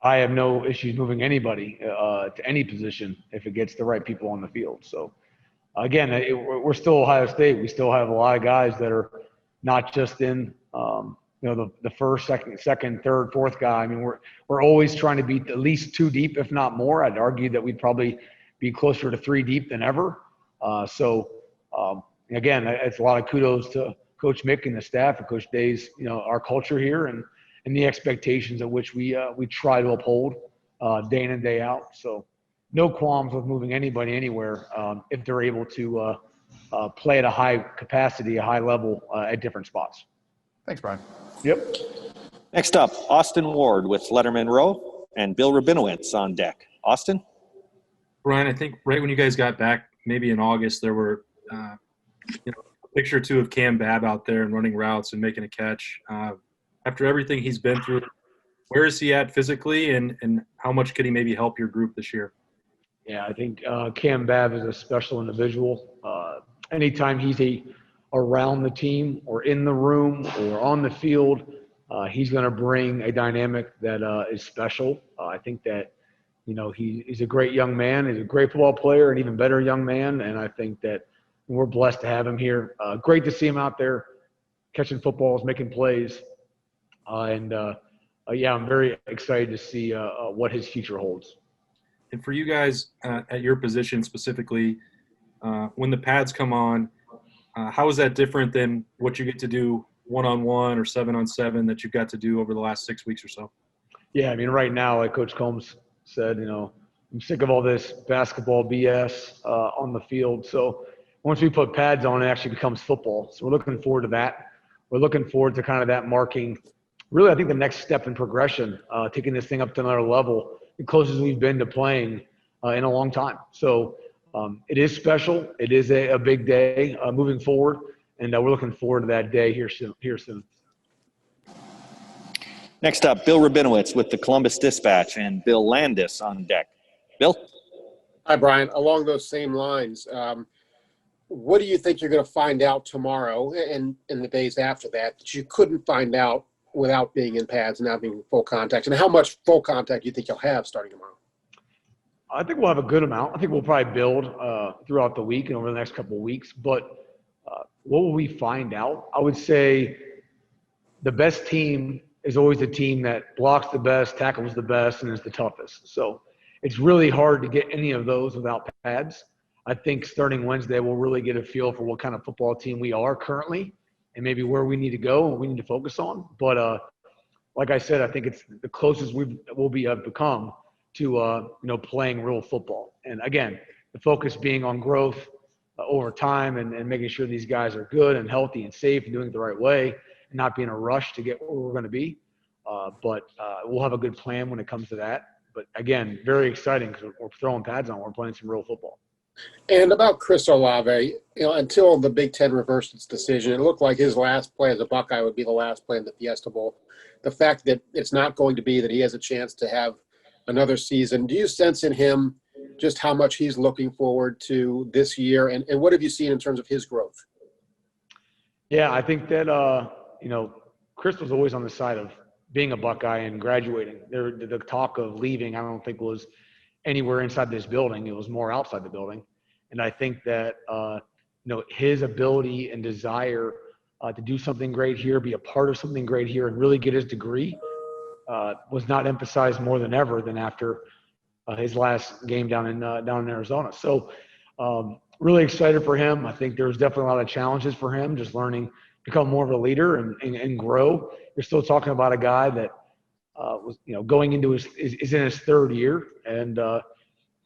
I have no issues moving anybody to any position if it gets the right people on the field. So again, we're still Ohio State. We still have a lot of guys that are not just in the first, second, third, fourth guy. I mean, we're always trying to be at least two deep, if not more. I'd argue that we'd probably be closer to three deep than ever. Again, it's a lot of kudos to Coach Mick and the staff and Coach Day's, our culture here and the expectations at which we try to uphold day in and day out. So no qualms with moving anybody anywhere if they're able to play at a high capacity, a high level at different spots. Thanks, Brian. Yep. Next up, Austin Ward with Letterman Row and Bill Rabinowitz on deck. Austin? Brian, I think right when you guys got back, maybe in August, there were a picture or two of Cam Babb out there and running routes and making a catch. After everything he's been through, where is he at physically, and how much could he maybe help your group this year? Yeah, I think Cam Babb is a special individual. Anytime he's around the team or in the room or on the field, he's going to bring a dynamic that is special. I think that, he's a great young man. He's a great football player, an even better young man, and I think that we're blessed to have him here. Great to see him out there catching footballs, making plays. I'm very excited to see what his future holds. And for you guys at your position specifically, when the pads come on, how is that different than what you get to do one-on-one or 7-on-7 that you've got to do over the last 6 weeks or so? Yeah, I mean, right now, like Coach Combs said, I'm sick of all this basketball BS on the field. So once we put pads on, it actually becomes football. So we're looking forward to that. We're looking forward to kind of that marking – really, I think the next step in progression, taking this thing up to another level, the closest we've been to playing in a long time. So it is special. It is a big day moving forward, and we're looking forward to that day here soon. Next up, Bill Rabinowitz with the Columbus Dispatch and Bill Landis on deck. Bill? Hi, Brian. Along those same lines, what do you think you're going to find out tomorrow and in the days after that you couldn't find out without being in pads and now being in full contact? And how much full contact do you think you'll have starting tomorrow? I think we'll have a good amount. I think we'll probably build throughout the week and over the next couple of weeks. But what will we find out? I would say the best team is always the team that blocks the best, tackles the best, and is the toughest. So it's really hard to get any of those without pads. I think starting Wednesday, we'll really get a feel for what kind of football team we are currently and maybe where we need to go and we need to focus on. But like I said, I think it's the closest have become to playing real football. And again, the focus being on growth over time and making sure these guys are good and healthy and safe and doing it the right way and not being in a rush to get where we're going to be. But we'll have a good plan when it comes to that. But again, very exciting because we're throwing pads on. We're playing some real football. And about Chris Olave, until the Big Ten reversed its decision, it looked like his last play as a Buckeye would be the last play in the Fiesta Bowl. The fact that it's not going to be, that he has a chance to have another season, do you sense in him just how much he's looking forward to this year? And what have you seen in terms of his growth? Yeah, I think that, Chris was always on the side of being a Buckeye and graduating. The talk of leaving, I don't think was anywhere inside this building. It was more outside the building. And I think that, his ability and desire to do something great here, be a part of something great here, and really get his degree was not emphasized more than ever than after his last game down in Arizona. So really excited for him. I think there's definitely a lot of challenges for him, just learning, become more of a leader and grow. You're still talking about a guy that was, going into is in his third year and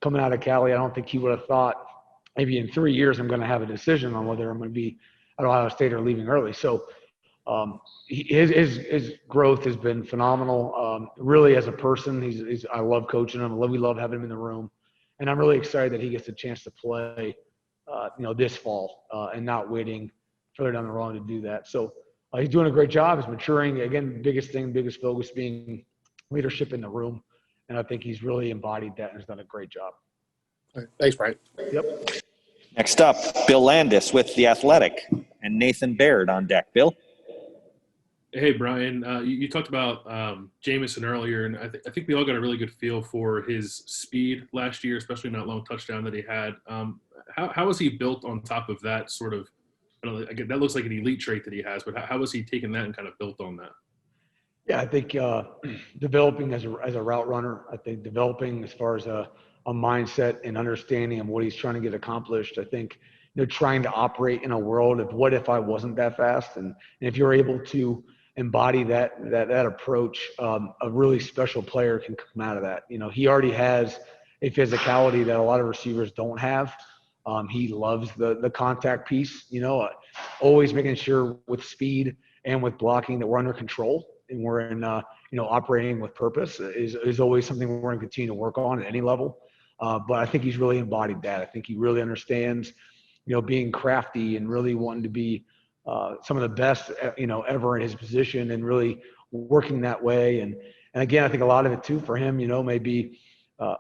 coming out of Cali. I don't think he would have thought maybe in 3 years I'm going to have a decision on whether I'm going to be at Ohio State or leaving early. So his growth has been phenomenal. Really, as a person, I love coaching him. We love having him in the room, and I'm really excited that he gets a chance to play, this fall and not waiting further down the road to do that. So he's doing a great job. He's maturing. Again, biggest focus being leadership in the room, and I think he's really embodied that and has done a great job. Thanks, Brian. Yep. Next up, Bill Landis with The Athletic and Nathan Baird on deck. Bill? Hey, Brian, you talked about Jamison earlier, and I think we all got a really good feel for his speed last year, especially in that long touchdown that he had. How was he built on top of that sort of, I don't know, again, that looks like an elite trait that he has, but how was he taking that and kind of built on that? Yeah, I think developing as a route runner, I think developing as far as a mindset and understanding of what he's trying to get accomplished. I think, trying to operate in a world of what if I wasn't that fast, and if you're able to embody that approach, a really special player can come out of that. He already has a physicality that a lot of receivers don't have. He loves the contact piece. Always making sure with speed and with blocking that we're under control and we're in operating with purpose is always something we're going to continue to work on at any level. But I think he's really embodied that. I think he really understands being crafty and really wanting to be some of the best ever in his position and really working that way. And again, I think a lot of it too for him maybe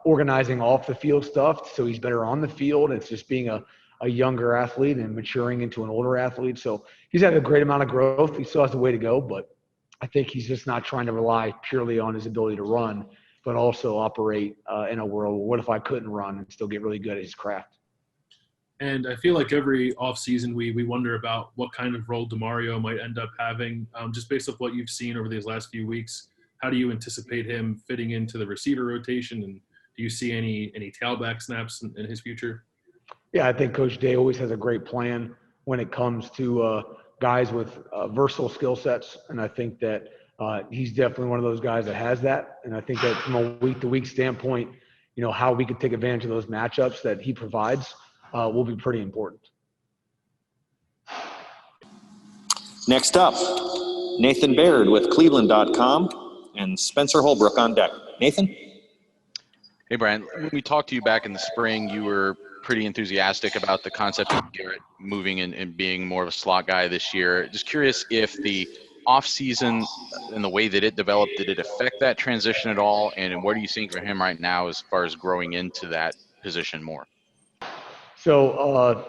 organizing off the field stuff so he's better on the field. It's just being a younger athlete and maturing into an older athlete. So he's had a great amount of growth. He still has a way to go, but I think he's just not trying to rely purely on his ability to run, but also operate in a world where what if I couldn't run and still get really good at his craft. And I feel like every offseason we wonder about what kind of role DeMario might end up having. Just based off what you've seen over these last few weeks, how do you anticipate him fitting into the receiver rotation? And do you see any tailback snaps in his future? Yeah, I think Coach Day always has a great plan when it comes to guys with versatile skill sets. And I think that he's definitely one of those guys that has that. And I think that from a week-to-week standpoint, how we could take advantage of those matchups that he provides will be pretty important. Next up, Nathan Baird with Cleveland.com and Spencer Holbrook on deck. Nathan? Hey, Brian. When we talked to you back in the spring, you were pretty enthusiastic about the concept of Garrett moving and being more of a slot guy this year. Just curious if the offseason and the way that it developed, did it affect that transition at all? And what are you seeing for him right now as far as growing into that position more? So,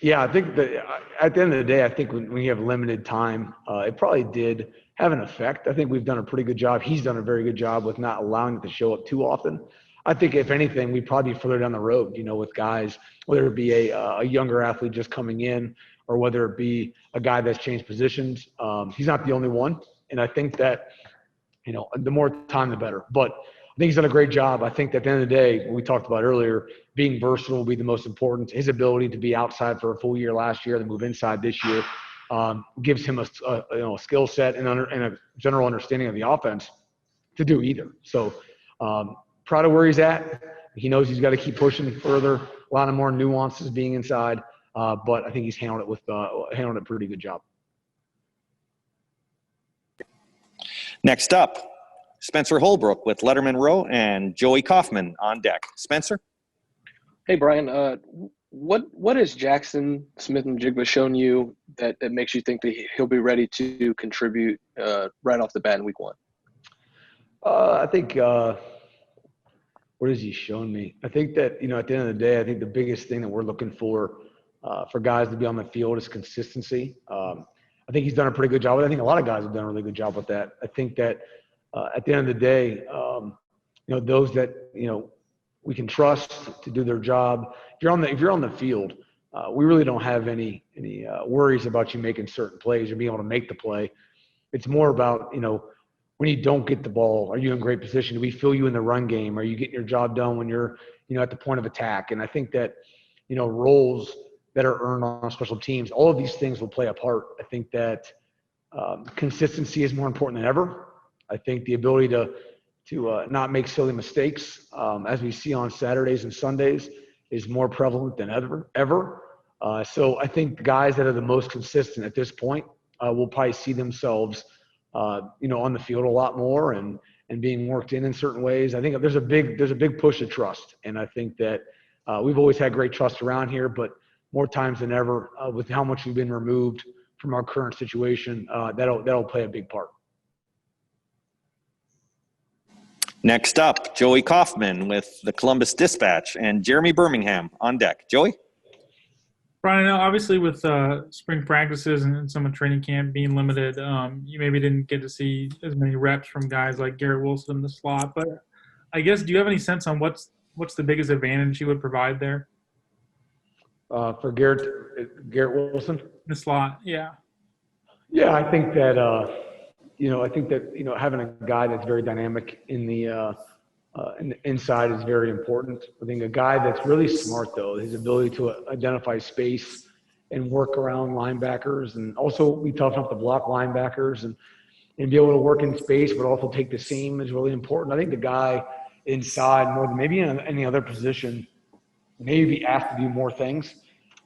yeah, I think that at the end of the day, I think when you have limited time, it probably did have an effect. I think we've done a pretty good job. He's done a very good job with not allowing it to show up too often. I think if anything, we'd probably be further down the road, with guys, whether it be a younger athlete just coming in or whether it be a guy that's changed positions. He's not the only one. And I think that, the more time, the better. But I think he's done a great job. I think that at the end of the day, what we talked about earlier, being versatile will be the most important. His ability to be outside for a full year last year, then move inside this year, gives him a skill set and a general understanding of the offense to do either. So proud of where he's at. He knows he's got to keep pushing further. A lot of more nuances being inside, but I think he's handled it a pretty good job. Next up, Spencer Holbrook with Letterman Row and Joey Kaufman on deck. Spencer? Hey, Brian. What has Jackson Smith-Njigba shown you that makes you think that he'll be ready to contribute right off the bat in week one? I think what has he shown me? I think that, at the end of the day, I think the biggest thing that we're looking for guys to be on the field is consistency. I think he's done a pretty good job. I think a lot of guys have done a really good job with that. I think that at the end of the day, those that, we can trust to do their job. If you're on the field, we really don't have any worries about you making certain plays or being able to make the play. It's more about, when you don't get the ball, are you in great position? Do we feel you in the run game? Are you getting your job done when you're, at the point of attack? And I think that, roles that are earned on special teams, all of these things will play a part. I think that consistency is more important than ever. I think the ability to not make silly mistakes, as we see on Saturdays and Sundays, is more prevalent than ever. So I think guys that are the most consistent at this point will probably see themselves on the field a lot more and being worked in certain ways. I think there's a big push of trust. And I think that we've always had great trust around here, but more times than ever, with how much we've been removed from our current situation, that'll play a big part. Next up, Joey Kaufman with the Columbus Dispatch and Jeremy Birmingham on deck. Joey? Brian, I know obviously with spring practices and some of training camp being limited, you maybe didn't get to see as many reps from guys like Garrett Wilson in the slot. But I guess, do you have any sense on what's the biggest advantage you would provide there? For Garrett Wilson. In the slot, yeah. Yeah, I think that having a guy that's very dynamic in the inside is very important. I think a guy that's really smart, though, his ability to identify space and work around linebackers, and also be tough enough to block linebackers and be able to work in space, but also take the seam is really important. I think the guy inside, more than maybe in any other position, maybe be asked to do more things.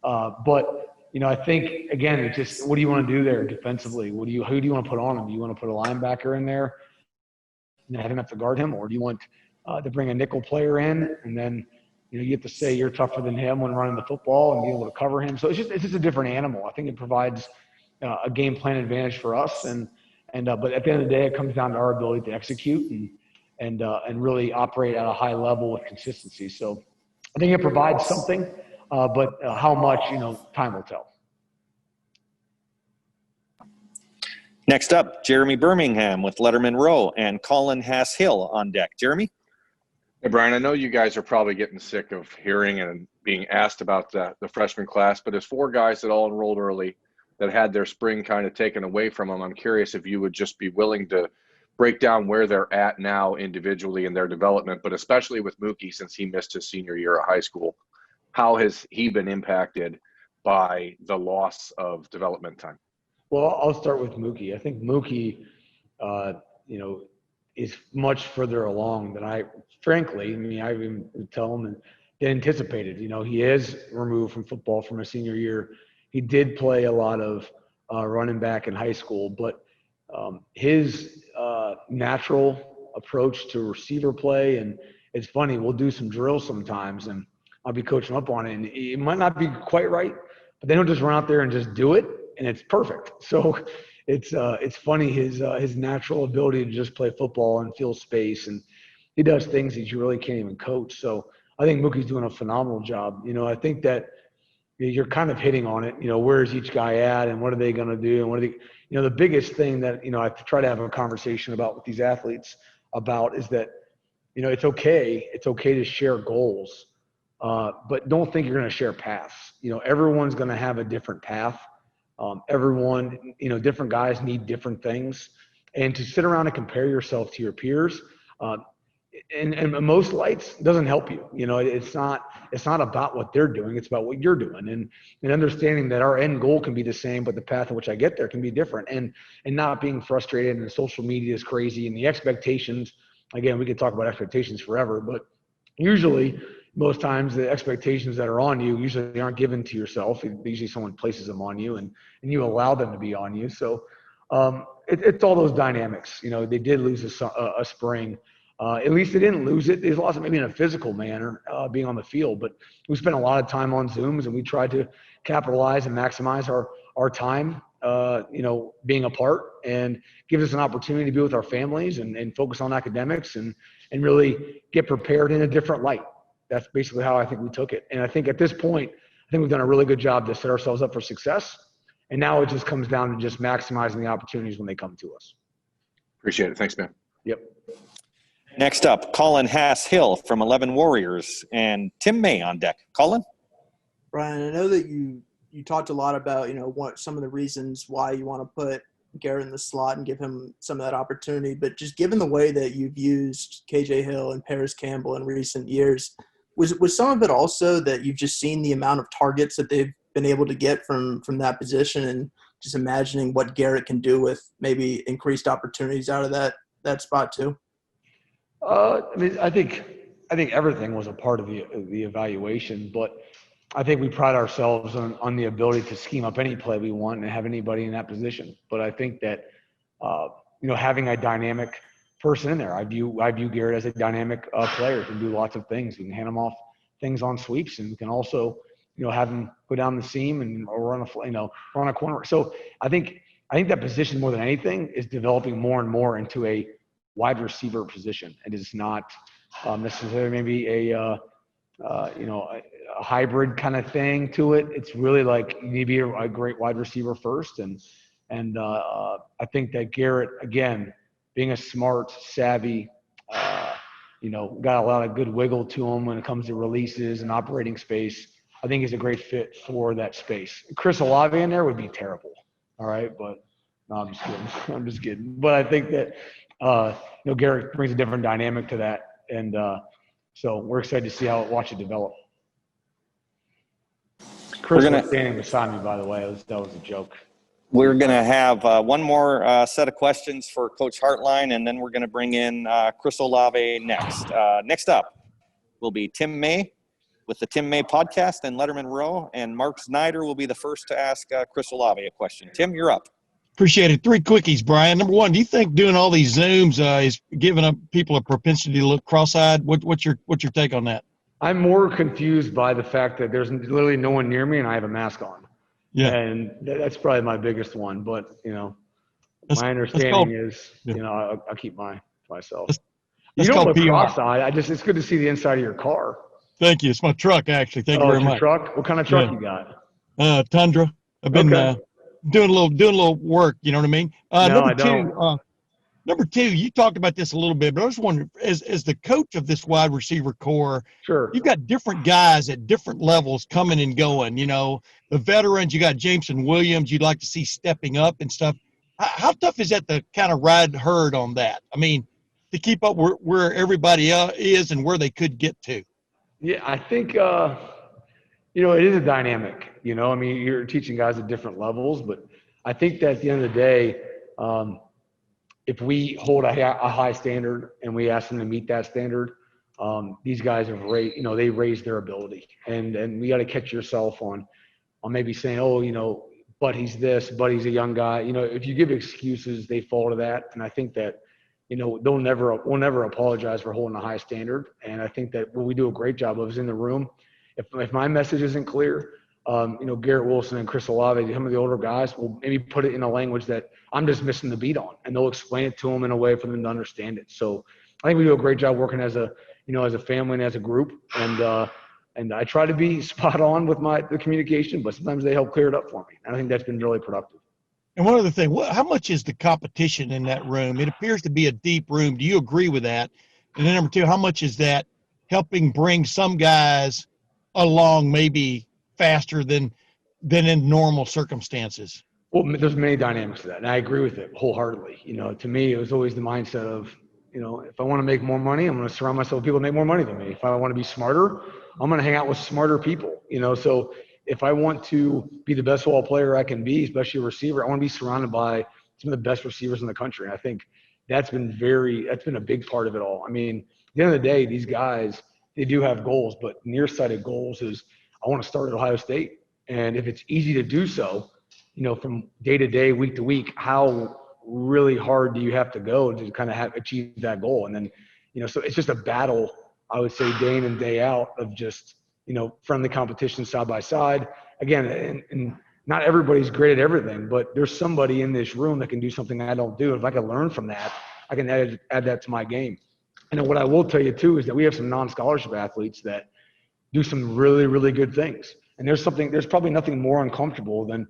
But I think, again, it's just, what do you want to do there defensively? Who do you want to put on him? Do you want to put a linebacker in there and have him have to guard him, or do you want to bring a nickel player in, and then you have to say you're tougher than him when running the football and be able to cover him? So it's just a different animal. I think it provides a game plan advantage for us, but at the end of the day, it comes down to our ability to execute and really operate at a high level with consistency. So I think it provides something, but how much, time will tell. Next up, Jeremy Birmingham with Letterman Row and Colin Hass-Hill on deck. Jeremy? Hey, Brian, I know you guys are probably getting sick of hearing and being asked about the freshman class, but as 4 guys that all enrolled early that had their spring kind of taken away from them, I'm curious if you would just be willing to break down where they're at now individually in their development, but especially with Mookie, since he missed his senior year of high school. How has he been impacted by the loss of development time? Well, I'll start with Mookie. I think Mookie, is much further along than I even tell him and anticipated. He is removed from football from a senior year. He did play a lot of running back in high school, but his natural approach to receiver play, and it's funny, we'll do some drills sometimes, and I'll be coaching up on it, and it might not be quite right, but they don't just run out there and just do it, and it's perfect. So it's funny, his natural ability to just play football and feel space, and he does things that you really can't even coach. So I think Mookie's doing a phenomenal job. I think that you're kind of hitting on it. Where is each guy at, and what are they going to do, and what are they? The biggest thing that I try to have a conversation about with these athletes about is that it's okay to share goals, but don't think you're going to share paths. Everyone's going to have a different path. Everyone, different guys need different things, and to sit around and compare yourself to your peers, and most lights doesn't help you. It's not about what they're doing; it's about what you're doing, and understanding that our end goal can be the same, but the path in which I get there can be different, and not being frustrated. And social media is crazy, and the expectations. Again, we could talk about expectations forever, but usually, most times, the expectations that are on you usually aren't given to yourself. Usually someone places them on you, and you allow them to be on you. So it's all those dynamics. They did lose a spring. At least they didn't lose it. They lost it maybe in a physical manner, being on the field. But we spent a lot of time on Zooms, and we tried to capitalize and maximize our time, being apart, and give us an opportunity to be with our families and focus on academics and really get prepared in a different light. That's basically how I think we took it. And I think at this point, we've done a really good job to set ourselves up for success. And now it just comes down to just maximizing the opportunities when they come to us. Appreciate it. Thanks, man. Yep. Next up, Colin Hass-Hill from 11 Warriors and Tim May on deck. Colin? Brian, I know that you talked a lot about, what some of the reasons why you want to put Garrett in the slot and give him some of that opportunity. But just given the way that you've used KJ Hill and Paris Campbell in recent years, was some of it also that you've just seen the amount of targets that they've been able to get from that position, and just imagining what Garrett can do with maybe increased opportunities out of that spot too? I think everything was a part of the evaluation, but I think we pride ourselves on the ability to scheme up any play we want and have anybody in that position. But I think that having a dynamic person in there, I view Garrett as a dynamic player who can do lots of things. We can hand him off things on sweeps, and we can also have him go down the seam or run a corner. So I think that position more than anything is developing more and more into a wide receiver position. It is not necessarily maybe a a hybrid kind of thing to it. It's really like you need to be a great wide receiver first. And I think that Garrett, again, being a smart, savvy, got a lot of good wiggle to him when it comes to releases and operating space. I think he's a great fit for that space. Chris Olave in there would be terrible. All right. But no, I'm just kidding. I'm just kidding. But I think that, Garrett brings a different dynamic to that. And so we're excited to see watch it develop. Chris was standing beside me, by the way. That was a joke. We're going to have one more set of questions for Coach Hartline, and then we're going to bring in Chris Olave next. Next up will be Tim May with the Tim May podcast and Letterman Row, and Mark Snyder will be the first to ask Chris Olave a question. Tim, you're up. Appreciate it. 3 quickies, Brian. Number one, do you think doing all these Zooms is giving up people a propensity to look cross-eyed? What's your take on that? I'm more confused by the fact that there's literally no one near me and I have a mask on. Yeah. And that's probably my biggest one. But, my understanding is, I'll keep myself. You don't look cross-eyed. It's good to see the inside of your car. Thank you. It's my truck, actually. Thank you very much. Truck? What kind of truck you got? Tundra. I've been doing a little work. You know what I mean? Number two, you talked about this a little bit, but I was wondering, as the coach of this wide receiver core, sure, you've got different guys at different levels coming and going. The veterans, you got Jameson Williams, you'd like to see stepping up and stuff. How tough is that to kind of ride herd on that? I mean, to keep up where everybody is and where they could get to. Yeah, I think, it is a dynamic. You're teaching guys at different levels, but I think that at the end of the day, if we hold a high standard and we ask them to meet that standard, these guys have they raised their ability, and we got to catch yourself on maybe saying, but he's this, but he's a young guy. If you give excuses, they fall to that, and I think that we'll never apologize for holding a high standard. And I think that what we do a great job of is in the room. If my message isn't clear, Garrett Wilson and Chris Olave, some of the older guys, will maybe put it in a language that I'm just missing the beat on, and they'll explain it to them in a way for them to understand it. So I think we do a great job working as a family and as a group. And I try to be spot on with the communication, but sometimes they help clear it up for me. And I think that's been really productive. And one other thing, how much is the competition in that room? It appears to be a deep room. Do you agree with that? And then number two, how much is that helping bring some guys along maybe faster than in normal circumstances? Well, there's many dynamics to that, and I agree with it wholeheartedly. To me, it was always the mindset of, if I want to make more money, I'm going to surround myself with people that make more money than me. If I want to be smarter, I'm going to hang out with smarter people. So if I want to be the best football player I can be, especially a receiver, I want to be surrounded by some of the best receivers in the country. And I think that's been a big part of it all. I mean, at the end of the day, these guys, they do have goals, but nearsighted goals is, I want to start at Ohio State. And if it's easy to do so, from day to day, week to week, how really hard do you have to go to kind of achieve that goal? And then, so it's just a battle, I would say, day in and day out of just, friendly competition side by side. Again, and not everybody's great at everything, but there's somebody in this room that can do something I don't do. If I can learn from that, I can add that to my game. And what I will tell you too is that we have some non-scholarship athletes that do some really, really good things. And there's probably nothing more uncomfortable than,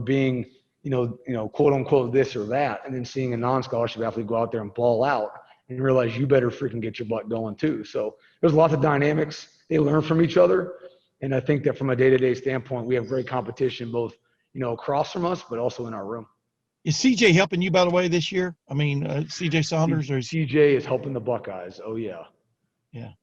being, quote unquote this or that, and then seeing a non-scholarship athlete go out there and ball out and realize you better freaking get your butt going too. So there's lots of dynamics. They learn from each other. And I think that from a day-to-day standpoint, we have great competition, both, across from us, but also in our room. Is CJ helping you, by the way, this year? I mean, CJ Saunders? Or CJ is helping the Buckeyes. Oh, yeah. Yeah.